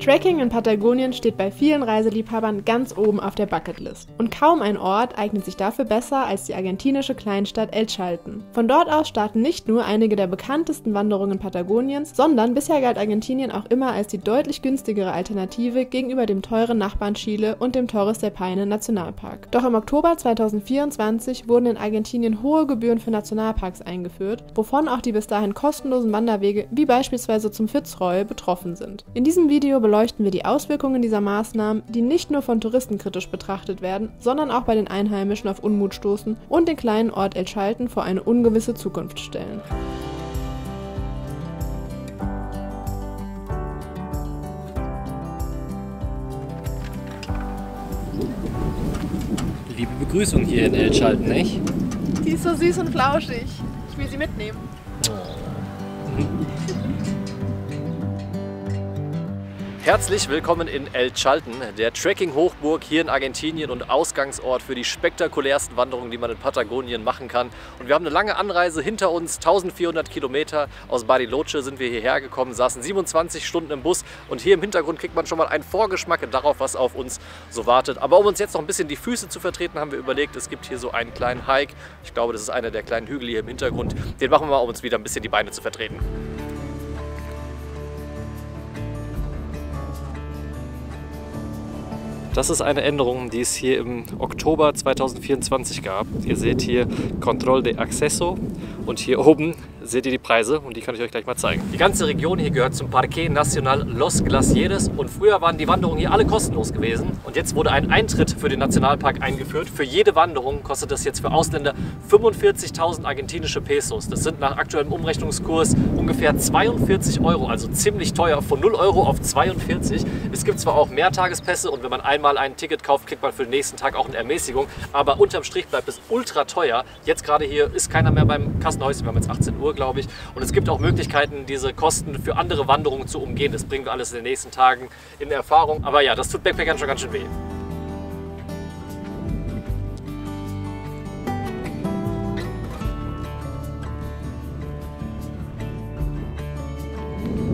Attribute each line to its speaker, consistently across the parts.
Speaker 1: Trekking in Patagonien steht bei vielen Reiseliebhabern ganz oben auf der Bucketlist. Und kaum ein Ort eignet sich dafür besser als die argentinische Kleinstadt El Chalten. Von dort aus starten nicht nur einige der bekanntesten Wanderungen Patagoniens, sondern bisher galt Argentinien auch immer als die deutlich günstigere Alternative gegenüber dem teuren Nachbarn Chile und dem Torres del Paine Nationalpark. Doch im Oktober 2024 wurden in Argentinien hohe Gebühren für Nationalparks eingeführt, wovon auch die bis dahin kostenlosen Wanderwege wie beispielsweise zum Fitzroy betroffen sind. In diesem Video beleuchten wir die Auswirkungen dieser Maßnahmen, die nicht nur von Touristen kritisch betrachtet werden, sondern auch bei den Einheimischen auf Unmut stoßen und den kleinen Ort El Chalten vor eine ungewisse Zukunft stellen.
Speaker 2: Liebe Begrüßung hier in El Chalten, nicht?
Speaker 1: Die ist so süß und flauschig. Ich will sie mitnehmen.
Speaker 2: Herzlich willkommen in El Chalten, der Trekking-Hochburg hier in Argentinien und Ausgangsort für die spektakulärsten Wanderungen, die man in Patagonien machen kann. Und wir haben eine lange Anreise hinter uns, 1400 Kilometer. Aus Bariloche sind wir hierher gekommen, saßen 27 Stunden im Bus und hier im Hintergrund kriegt man schon mal einen Vorgeschmack darauf, was auf uns so wartet. Aber um uns jetzt noch ein bisschen die Füße zu vertreten, haben wir überlegt, es gibt hier so einen kleinen Hike. Ich glaube, das ist einer der kleinen Hügel hier im Hintergrund. Den machen wir mal, um uns wieder ein bisschen die Beine zu vertreten. Das ist eine Änderung, die es hier im Oktober 2024 gab. Ihr seht hier Control de Acceso und hier oben seht ihr die Preise und die kann ich euch gleich mal zeigen. Die ganze Region hier gehört zum Parque Nacional Los Glaciares und früher waren die Wanderungen hier alle kostenlos gewesen und jetzt wurde ein Eintritt für den Nationalpark eingeführt. Für jede Wanderung kostet das jetzt für Ausländer 45.000 argentinische Pesos. Das sind nach aktuellem Umrechnungskurs ungefähr 42 Euro, also ziemlich teuer, von 0 Euro auf 42. Es gibt zwar auch Mehrtagespässe und wenn man einmal ein Ticket kauft, kriegt man für den nächsten Tag auch eine Ermäßigung, aber unterm Strich bleibt es ultra teuer. Jetzt gerade hier ist keiner mehr beim Kassenhäuschen, wir haben jetzt 18 Uhr, glaube ich, und es gibt auch Möglichkeiten, diese Kosten für andere Wanderungen zu umgehen. Das bringen wir alles in den nächsten Tagen in Erfahrung, aber ja, das tut Backpackern schon ganz schön weh.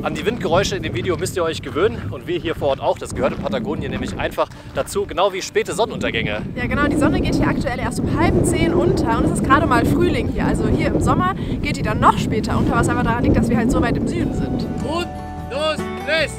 Speaker 2: An die Windgeräusche in dem Video müsst ihr euch gewöhnen und wir hier vor Ort auch. Das gehört in Patagonien nämlich einfach dazu, genau wie späte Sonnenuntergänge.
Speaker 1: Ja genau, die Sonne geht hier aktuell erst um 9:30 unter und es ist gerade mal Frühling hier. Also hier im Sommer geht die dann noch später unter, was aber daran liegt, dass wir halt so weit im Süden sind.
Speaker 2: Und, dos, tres!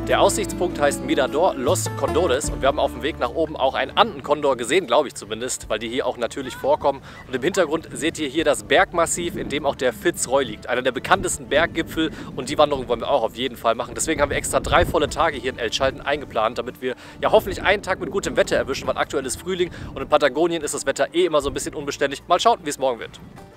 Speaker 2: Der Aussichtspunkt heißt Mirador Los Condores und wir haben auf dem Weg nach oben auch einen Andenkondor gesehen, glaube ich zumindest, weil die hier auch natürlich vorkommen. Und im Hintergrund seht ihr hier das Bergmassiv, in dem auch der Fitzroy liegt, einer der bekanntesten Berggipfel, und die Wanderung wollen wir auch auf jeden Fall machen. Deswegen haben wir extra 3 volle Tage hier in El Chalten eingeplant, damit wir ja hoffentlich einen Tag mit gutem Wetter erwischen, weil aktuell ist Frühling und in Patagonien ist das Wetter eh immer so ein bisschen unbeständig. Mal schauen, wie es morgen wird.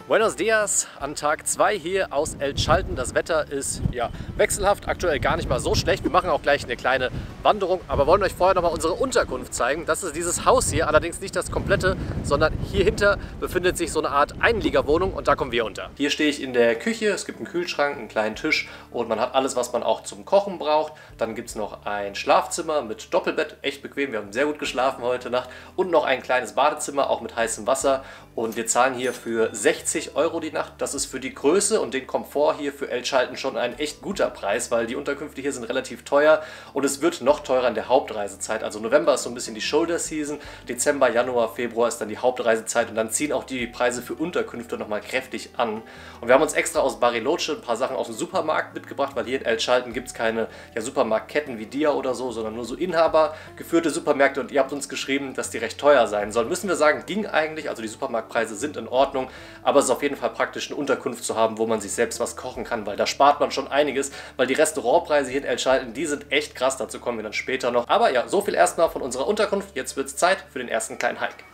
Speaker 2: Buenos Dias an Tag 2 hier aus El Chalten. Das Wetter ist ja wechselhaft, aktuell gar nicht mal so schlecht. Wir machen auch gleich eine kleine Wanderung, aber wollen euch vorher noch mal unsere Unterkunft zeigen. Das ist dieses Haus hier, allerdings nicht das komplette, sondern hier hinter befindet sich so eine Art Einliegerwohnung und da kommen wir unter. Hier stehe ich in der Küche, es gibt einen Kühlschrank, einen kleinen Tisch und man hat alles, was man auch zum Kochen braucht. Dann gibt es noch ein Schlafzimmer mit Doppelbett, echt bequem, wir haben sehr gut geschlafen heute Nacht, und noch ein kleines Badezimmer, auch mit heißem Wasser, und wir zahlen hier für 60 Euro die Nacht. Das ist für die Größe und den Komfort hier für El Chalten schon ein echt guter Preis, weil die Unterkünfte hier sind relativ teuer und es wird noch teurer in der Hauptreisezeit. Also November ist so ein bisschen die Shoulder Season, Dezember, Januar, Februar ist dann die Hauptreisezeit und dann ziehen auch die Preise für Unterkünfte nochmal kräftig an. Und wir haben uns extra aus Bariloche ein paar Sachen aus dem Supermarkt mitgebracht, weil hier in El Chalten gibt es keine Supermarktketten wie Dia oder so, sondern nur so inhabergeführte Supermärkte, und ihr habt uns geschrieben, dass die recht teuer sein sollen. Müssen wir sagen, ging eigentlich, also die Supermarktpreise sind in Ordnung, aber es ist auf jeden Fall praktisch, eine Unterkunft zu haben, wo man sich selbst was kochen kann, weil da spart man schon einiges, weil die Restaurantpreise hier in El Chalten, die sind echt krass, dazu kommen wir dann später noch. Aber ja, so viel erstmal von unserer Unterkunft, jetzt wird es Zeit für den ersten kleinen Hike.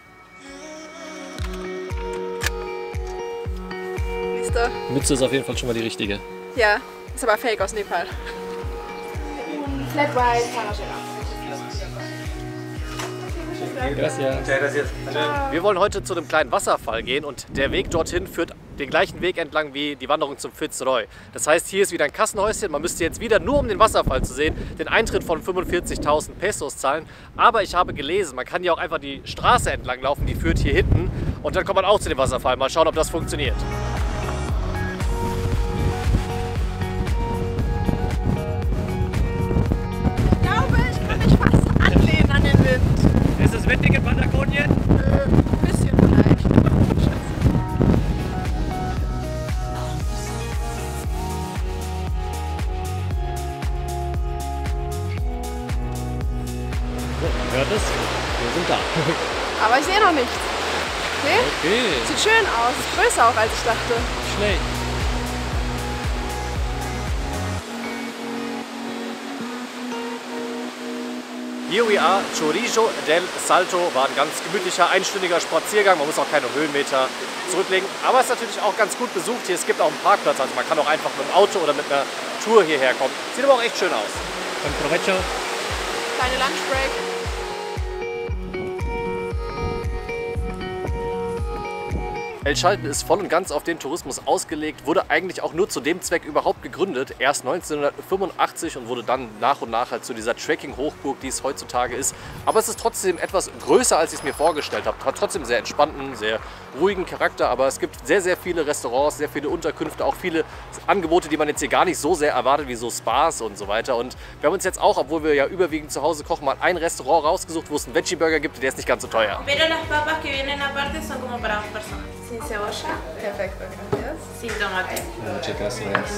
Speaker 1: Nächste.
Speaker 2: Mütze ist auf jeden Fall schon mal die richtige.
Speaker 1: Ja, ist aber fake aus Nepal. Flat white,
Speaker 2: Wir wollen heute zu einem kleinen Wasserfall gehen und der Weg dorthin führt den gleichen Weg entlang wie die Wanderung zum Fitzroy. Das heißt, hier ist wieder ein Kassenhäuschen. Man müsste jetzt wieder, nur um den Wasserfall zu sehen, den Eintritt von 45.000 Pesos zahlen. Aber ich habe gelesen, man kann hier auch einfach die Straße entlang laufen, die führt hier hinten. Und dann kommt man auch zu dem Wasserfall. Mal schauen, ob das funktioniert.
Speaker 1: Ich glaube, ich kann mich fast anlehnen an den Wind.
Speaker 2: Ist es windig in Patagonien?
Speaker 1: Ein bisschen vielleicht.
Speaker 2: Man hört es, wir sind da.
Speaker 1: Aber ich sehe noch nichts. Okay?
Speaker 2: Okay,
Speaker 1: Sieht schön aus. Ist größer auch, als ich dachte.
Speaker 2: schlecht. Here we are, Chorrillo del Salto, war ein ganz gemütlicher, einstündiger Spaziergang. Man muss auch keine Höhenmeter zurücklegen, aber es ist natürlich auch ganz gut besucht hier. Es gibt auch einen Parkplatz, also man kann auch einfach mit dem Auto oder mit einer Tour hierher kommen. Sieht aber auch echt schön aus. Buen provecho.
Speaker 1: Kleine Lunchbreak.
Speaker 2: El Chalten ist voll und ganz auf den Tourismus ausgelegt, wurde eigentlich auch nur zu dem Zweck überhaupt gegründet, erst 1985 und wurde dann nach und nach halt zu dieser Trekking-Hochburg, die es heutzutage ist. Aber es ist trotzdem etwas größer, als ich es mir vorgestellt habe. Hat trotzdem sehr entspannten, sehr ruhigen Charakter, aber es gibt sehr, sehr viele Restaurants, sehr viele Unterkünfte, auch viele Angebote, die man jetzt hier gar nicht so sehr erwartet, wie so Spas und so weiter. Und wir haben uns jetzt auch, obwohl wir ja überwiegend zu Hause kochen, mal ein Restaurant rausgesucht, wo es einen Veggie-Burger gibt, der ist nicht ganz so teuer.
Speaker 3: Pero las papas que vienen aparte son como para dos personas. Sin cebolla,
Speaker 1: Perfekt, gracias.
Speaker 3: sin tomate.
Speaker 4: Muchas gracias.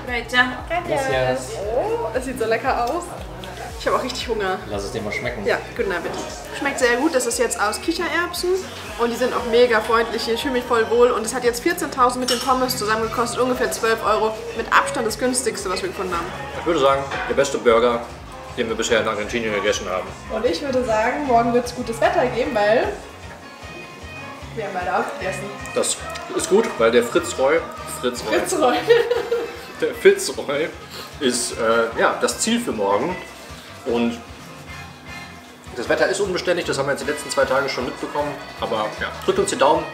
Speaker 3: Provecho.
Speaker 4: Gracias.
Speaker 1: Oh, es sieht so lecker aus. Ich habe auch richtig Hunger.
Speaker 4: Lass es dir mal schmecken.
Speaker 1: Ja, guten Appetit. Schmeckt sehr gut. Das ist jetzt aus Kichererbsen und die sind auch mega freundlich. Ich fühle mich voll wohl und es hat jetzt 14.000 mit den Pommes zusammen gekostet, ungefähr 12 Euro. Mit Abstand das günstigste, was wir gefunden haben.
Speaker 2: Ich würde sagen, der beste Burger, den wir bisher in Argentinien gegessen haben.
Speaker 1: Und ich würde sagen, morgen wird es gutes Wetter geben, weil wir haben beide aufgegessen.
Speaker 2: Das ist gut, weil der Fitzroy der Fitzroy ist ja, das Ziel für morgen. Und das Wetter ist unbeständig, das haben wir jetzt die letzten 2 Tage schon mitbekommen. Aber ja, drückt uns die Daumen,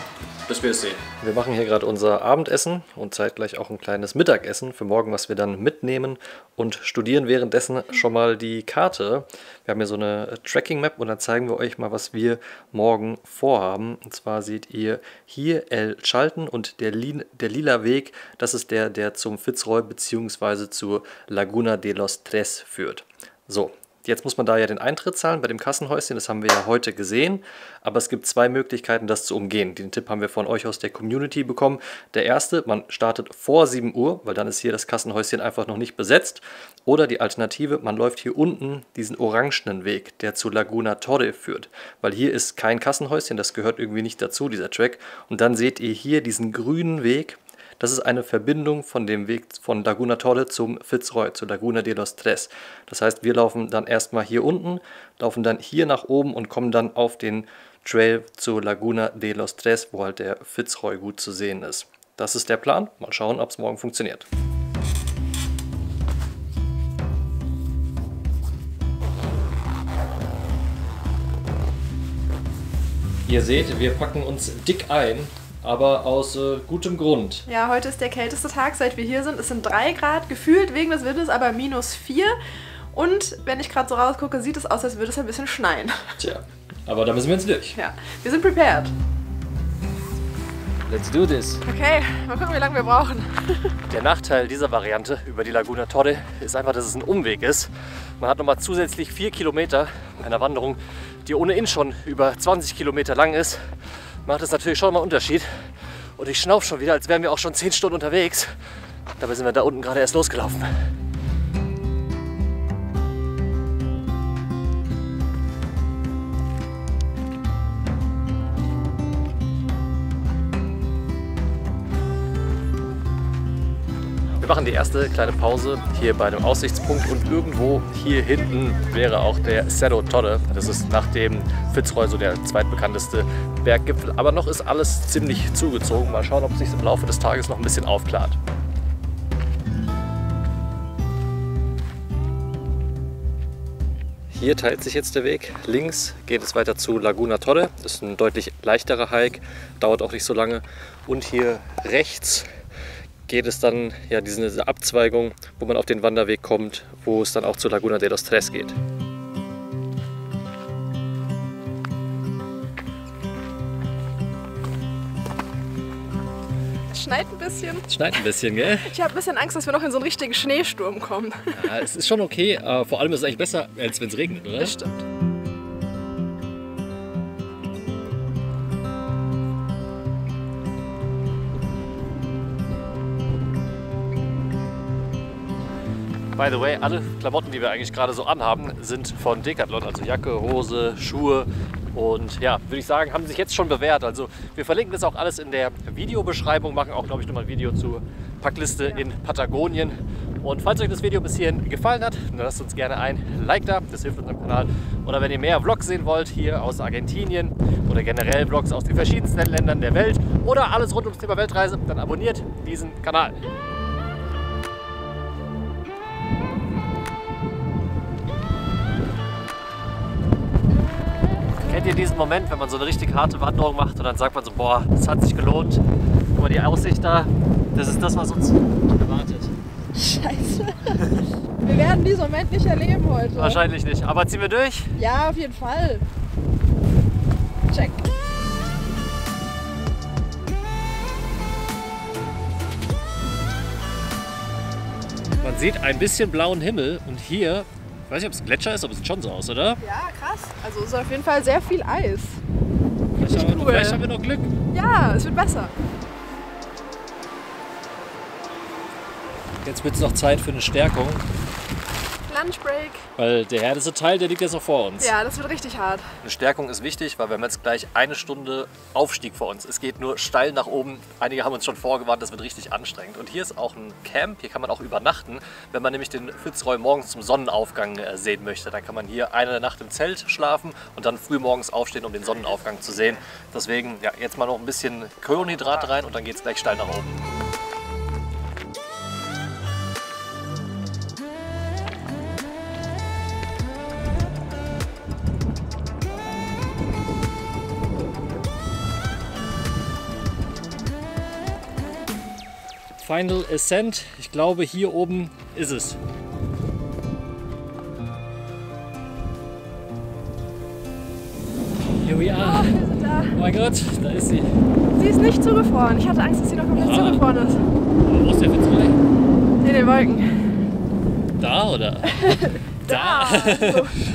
Speaker 2: bis wir es sehen. Wir machen hier gerade unser Abendessen und zeitgleich auch ein kleines Mittagessen für morgen, was wir dann mitnehmen und studieren währenddessen schon mal die Karte. Wir haben hier so eine Tracking-Map und dann zeigen wir euch mal, was wir morgen vorhaben. Und zwar seht ihr hier El Chalten und der lila Weg, das ist der zum Fitzroy bzw. zur Laguna de los Tres führt. So. Jetzt muss man da ja den Eintritt zahlen bei dem Kassenhäuschen, das haben wir ja heute gesehen. Aber es gibt 2 Möglichkeiten, das zu umgehen. Den Tipp haben wir von euch aus der Community bekommen. Der erste, man startet vor 7 Uhr, weil dann ist hier das Kassenhäuschen einfach noch nicht besetzt. Oder die Alternative, man läuft hier unten diesen orangenen Weg, der zu Laguna Torre führt. Weil hier ist kein Kassenhäuschen, das gehört irgendwie nicht dazu, dieser Track. Und dann seht ihr hier diesen grünen Weg. Das ist eine Verbindung von dem Weg von Laguna Torre zum Fitzroy, zu Laguna de los Tres. Das heißt, wir laufen dann erstmal hier unten, laufen dann hier nach oben und kommen dann auf den Trail zu Laguna de los Tres, wo halt der Fitzroy gut zu sehen ist. Das ist der Plan. Mal schauen, ob es morgen funktioniert. Ihr seht, wir packen uns dick ein. Aber aus gutem Grund.
Speaker 1: Ja, heute ist der kälteste Tag, seit wir hier sind. Es sind 3 Grad, gefühlt wegen des Windes, aber -4. Und wenn ich gerade so rausgucke, sieht es aus, als würde es ein bisschen schneien.
Speaker 4: Tja, aber da müssen wir jetzt durch.
Speaker 1: Ja, wir sind prepared.
Speaker 4: Let's do this.
Speaker 1: Okay, mal gucken, wie lange wir brauchen.
Speaker 2: Der Nachteil dieser Variante über die Laguna Torre ist einfach, dass es ein Umweg ist. Man hat nochmal zusätzlich 4 Kilometer einer Wanderung, die ohnehin schon über 20 Kilometer lang ist. Macht es natürlich schon mal einen Unterschied. Und ich schnaufe schon wieder, als wären wir auch schon 10 Stunden unterwegs. Dabei sind wir da unten gerade erst losgelaufen. Wir machen die erste kleine Pause hier bei einem Aussichtspunkt und irgendwo hier hinten wäre auch der Cerro Torre. Das ist nach dem Fitzroy so der zweitbekannteste Berggipfel. Aber noch ist alles ziemlich zugezogen. Mal schauen, ob es sich im Laufe des Tages noch ein bisschen aufklart. Hier teilt sich jetzt der Weg. Links geht es weiter zu Laguna Torre. Das ist ein deutlich leichterer Hike, dauert auch nicht so lange. Und hier rechts geht es dann, ja, diese Abzweigung, wo man auf den Wanderweg kommt, wo es dann auch zu Laguna de los Tres geht.
Speaker 1: Es schneit ein bisschen.
Speaker 2: Es schneit ein bisschen, gell?
Speaker 1: Ich habe ein bisschen Angst, dass wir noch in so einen richtigen Schneesturm kommen.
Speaker 2: Ja, es ist schon okay, aber vor allem ist es eigentlich besser, als wenn es regnet, oder?
Speaker 1: Das stimmt.
Speaker 2: By the way, alle Klamotten, die wir eigentlich gerade so anhaben, sind von Decathlon, also Jacke, Hose, Schuhe. Und ja, würde ich sagen, haben sich jetzt schon bewährt. Also wir verlinken das auch alles in der Videobeschreibung, machen auch, glaube ich, nochmal ein Video zur Packliste in Patagonien. Und falls euch das Video bis hierhin gefallen hat, dann lasst uns gerne ein Like da, das hilft unserem Kanal. Oder wenn ihr mehr Vlogs sehen wollt, hier aus Argentinien oder generell Vlogs aus den verschiedensten Ländern der Welt oder alles rund ums Thema Weltreise, dann abonniert diesen Kanal. Kennt ihr diesen Moment, wenn man so eine richtig harte Wanderung macht und dann sagt man so, boah, das hat sich gelohnt. Guck mal, die Aussicht da, das ist das, was uns erwartet.
Speaker 1: Scheiße. Wir werden diesen Moment nicht erleben heute.
Speaker 2: Wahrscheinlich nicht, aber ziehen wir durch?
Speaker 1: Ja, auf jeden Fall. Check.
Speaker 2: Man sieht ein bisschen blauen Himmel und hier, ich weiß nicht, ob es ein Gletscher ist, aber es sieht schon so aus, oder?
Speaker 1: Ja, krass. Also es ist auf jeden Fall sehr viel Eis.
Speaker 2: Vielleicht haben wir noch Glück.
Speaker 1: Ja, es wird besser.
Speaker 2: Jetzt wird es noch Zeit für eine Stärkung,
Speaker 1: Lunchbreak.
Speaker 2: weil der härteste Teil, der liegt jetzt noch vor uns.
Speaker 1: Ja, das wird richtig hart.
Speaker 2: Eine Stärkung ist wichtig, weil wir haben jetzt gleich eine Stunde Aufstieg vor uns. Es geht nur steil nach oben. Einige haben uns schon vorgewarnt, das wird richtig anstrengend. Und hier ist auch ein Camp, hier kann man auch übernachten. Wenn man nämlich den Fitzroy morgens zum Sonnenaufgang sehen möchte, dann kann man hier eine Nacht im Zelt schlafen und dann früh morgens aufstehen, um den Sonnenaufgang zu sehen. Deswegen ja, jetzt mal noch ein bisschen Kohlenhydrate rein und dann geht es gleich steil nach oben. Final Ascent. Ich glaube, hier oben ist es. Here we are.
Speaker 1: Wir sind da.
Speaker 2: Oh mein Gott, da ist sie.
Speaker 1: Sie ist nicht zugefroren. Ich hatte Angst, dass sie noch komplett zugefroren ist.
Speaker 2: Wo ist der Fitzroy?
Speaker 1: In den Wolken.
Speaker 2: Da oder?
Speaker 1: Da.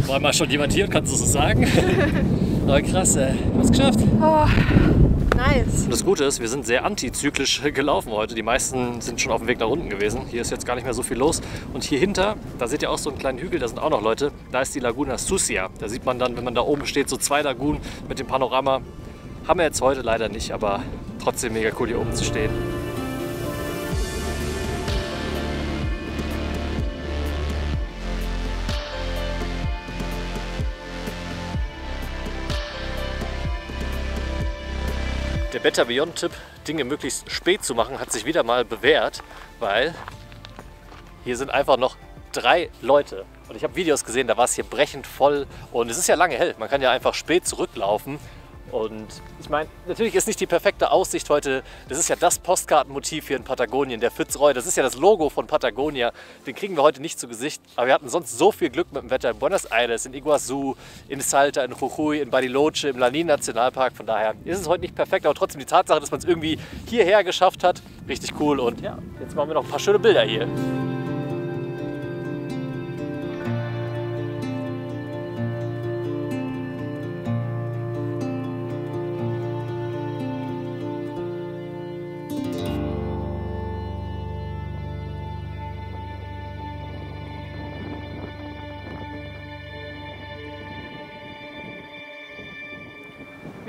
Speaker 2: War mal schon jemand hier, kannst du so sagen? Aber krass, ey. Du hast es geschafft.
Speaker 1: Oh, nice.
Speaker 2: Und das Gute ist, wir sind sehr antizyklisch gelaufen heute. Die meisten sind schon auf dem Weg nach unten gewesen. Hier ist jetzt gar nicht mehr so viel los. Und hier hinter, da seht ihr auch so einen kleinen Hügel, da sind auch noch Leute. Da ist die Laguna Sucia. Da sieht man dann, wenn man da oben steht, so 2 Lagunen mit dem Panorama. Haben wir jetzt heute leider nicht, aber trotzdem mega cool hier oben zu stehen. Der Better Beyond Tipp, Dinge möglichst spät zu machen, hat sich wieder mal bewährt, weil hier sind einfach noch 3 Leute. Und ich habe Videos gesehen, da war es hier brechend voll und es ist ja lange hell. Man kann ja einfach spät zurücklaufen. Und ich meine, natürlich ist nicht die perfekte Aussicht heute. Das ist ja das Postkartenmotiv hier in Patagonien, der Fitzroy. Das ist ja das Logo von Patagonia. Den kriegen wir heute nicht zu Gesicht. Aber wir hatten sonst so viel Glück mit dem Wetter in Buenos Aires, in Iguazú, in Salta, in Jujuy, in Bariloche, im Lanín Nationalpark. Von daher ist es heute nicht perfekt, aber trotzdem die Tatsache, dass man es irgendwie hierher geschafft hat, richtig cool. Und ja, jetzt machen wir noch ein paar schöne Bilder hier.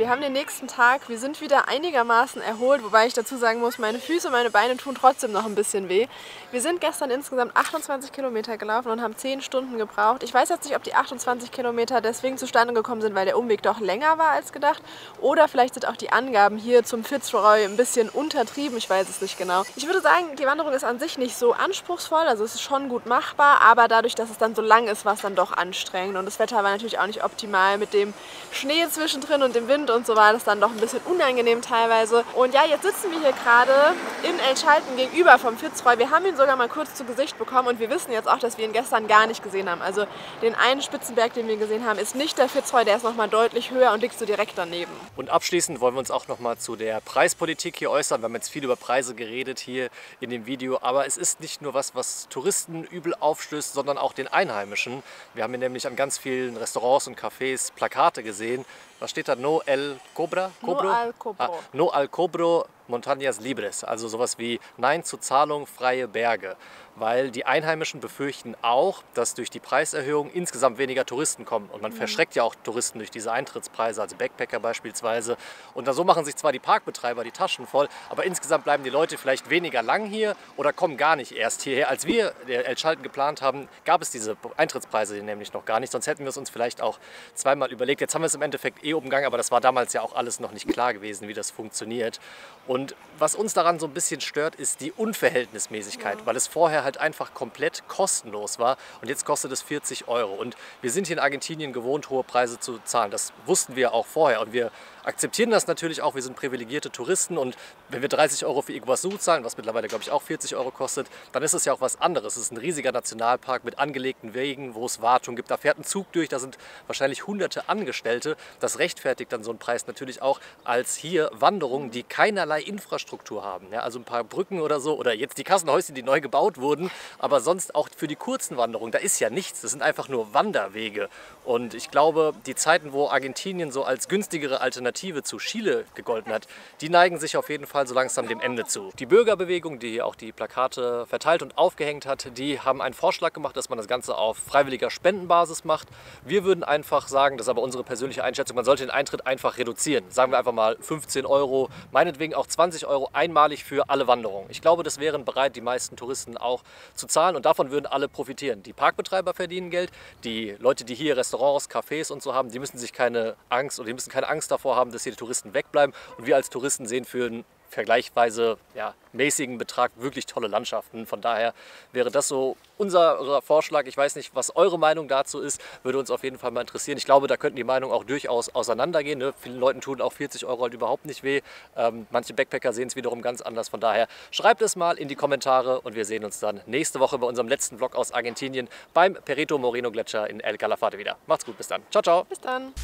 Speaker 1: Wir haben den nächsten Tag, wir sind wieder einigermaßen erholt, wobei ich dazu sagen muss, meine Füße und meine Beine tun trotzdem noch ein bisschen weh. Wir sind gestern insgesamt 28 Kilometer gelaufen und haben 10 Stunden gebraucht. Ich weiß jetzt nicht, ob die 28 Kilometer deswegen zustande gekommen sind, weil der Umweg doch länger war als gedacht. Oder vielleicht sind auch die Angaben hier zum Fitzroy ein bisschen untertrieben, ich weiß es nicht genau. Ich würde sagen, die Wanderung ist an sich nicht so anspruchsvoll, also es ist schon gut machbar, aber dadurch, dass es dann so lang ist, war es dann doch anstrengend. Und das Wetter war natürlich auch nicht optimal mit dem Schnee zwischendrin und dem Wind und so war das dann doch ein bisschen unangenehm teilweise. Und ja, jetzt sitzen wir hier gerade in Elchalten gegenüber vom Fitzroy. Wir haben ihn sogar mal kurz zu Gesicht bekommen und wir wissen jetzt auch, dass wir ihn gestern gar nicht gesehen haben. Also den einen Spitzenberg, den wir gesehen haben, ist nicht der Fitzroy, der ist nochmal deutlich höher und liegt so direkt daneben.
Speaker 2: Und abschließend wollen wir uns auch nochmal zu der Preispolitik hier äußern. Wir haben jetzt viel über Preise geredet hier in dem Video, aber es ist nicht nur was Touristen übel aufstößt, sondern auch den Einheimischen. Wir haben hier nämlich an ganz vielen Restaurants und Cafés Plakate gesehen. Was steht da? No al cobro?
Speaker 1: No al cobro.
Speaker 2: No al cobro montañas libres. Also sowas wie Nein zur Zahlung, freie Berge. Weil die Einheimischen befürchten auch, dass durch die Preiserhöhung insgesamt weniger Touristen kommen. Und man verschreckt ja auch Touristen durch diese Eintrittspreise, also Backpacker beispielsweise. Und so machen sich zwar die Parkbetreiber die Taschen voll, aber insgesamt bleiben die Leute vielleicht weniger lang hier oder kommen gar nicht erst hierher. Als wir Elchalten geplant haben, gab es diese Eintrittspreise nämlich noch gar nicht. Sonst hätten wir es uns vielleicht auch zweimal überlegt. Jetzt haben wir es im Endeffekt umgangen, aber das war damals ja auch alles noch nicht klar gewesen, wie das funktioniert. Und was uns daran so ein bisschen stört, ist die Unverhältnismäßigkeit, weil es vorher halt einfach komplett kostenlos war und jetzt kostet es 40 €. Und wir sind hier in Argentinien gewohnt, hohe Preise zu zahlen. Das wussten wir auch vorher und wir akzeptieren das natürlich auch. Wir sind privilegierte Touristen und wenn wir 30 € für Iguazu zahlen, was mittlerweile glaube ich auch 40 € kostet, dann ist es ja auch was anderes. Es ist ein riesiger Nationalpark mit angelegten Wegen, wo es Wartung gibt. Da fährt ein Zug durch, da sind wahrscheinlich hunderte Angestellte. Das rechtfertigt dann so einen Preis natürlich auch als hier Wanderungen, die keinerlei Infrastruktur haben. Ja, also ein paar Brücken oder so oder jetzt die Kassenhäuschen, die neu gebaut wurden, aber sonst auch für die kurzen Wanderungen, da ist ja nichts. Das sind einfach nur Wanderwege. Und ich glaube, die Zeiten, wo Argentinien so als günstigere Alternative zu Chile gegolten hat, die neigen sich auf jeden Fall so langsam dem Ende zu. Die Bürgerbewegung, die hier auch die Plakate verteilt und aufgehängt hat, die haben einen Vorschlag gemacht, dass man das Ganze auf freiwilliger Spendenbasis macht. Wir würden einfach sagen, das ist aber unsere persönliche Einschätzung, man sollte den Eintritt einfach reduzieren. Sagen wir einfach mal 15 €, meinetwegen auch 20 € einmalig für alle Wanderungen. Ich glaube, das wären bereit, die meisten Touristen auch zu zahlen und davon würden alle profitieren. Die Parkbetreiber verdienen Geld, die Leute, die hier Restaurants, Cafés und so haben, die müssen sich keine Angst oder die müssen keine Angst davor haben, dass hier die Touristen wegbleiben und wir als Touristen sehen für einen vergleichsweise mäßigen Betrag wirklich tolle Landschaften. Von daher wäre das so unser Vorschlag. Ich weiß nicht, was eure Meinung dazu ist, würde uns auf jeden Fall mal interessieren. Ich glaube, da könnten die Meinungen auch durchaus auseinandergehen. Ne? Vielen Leuten tun auch 40 € halt überhaupt nicht weh. Manche Backpacker sehen es wiederum ganz anders. Von daher schreibt es mal in die Kommentare und wir sehen uns dann nächste Woche bei unserem letzten Vlog aus Argentinien beim Perito Moreno Gletscher in El Calafate wieder. Macht's gut, bis dann. Ciao, ciao.
Speaker 1: Bis dann.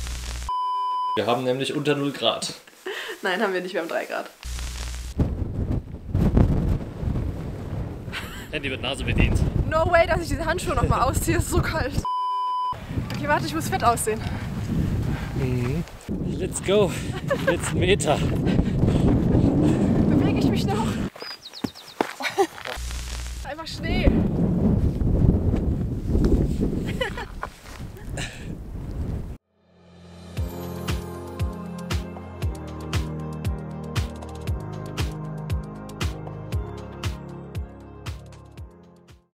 Speaker 4: Wir haben nämlich unter 0 Grad.
Speaker 1: Nein, haben wir nicht, wir haben 3 Grad.
Speaker 2: Handy mit Nase bedient.
Speaker 1: No way, dass ich diese Handschuhe noch mal ausziehe, es ist so kalt. Okay, warte, ich muss fett aussehen.
Speaker 2: Let's go. Die letzten Meter.
Speaker 1: Bewege ich mich noch?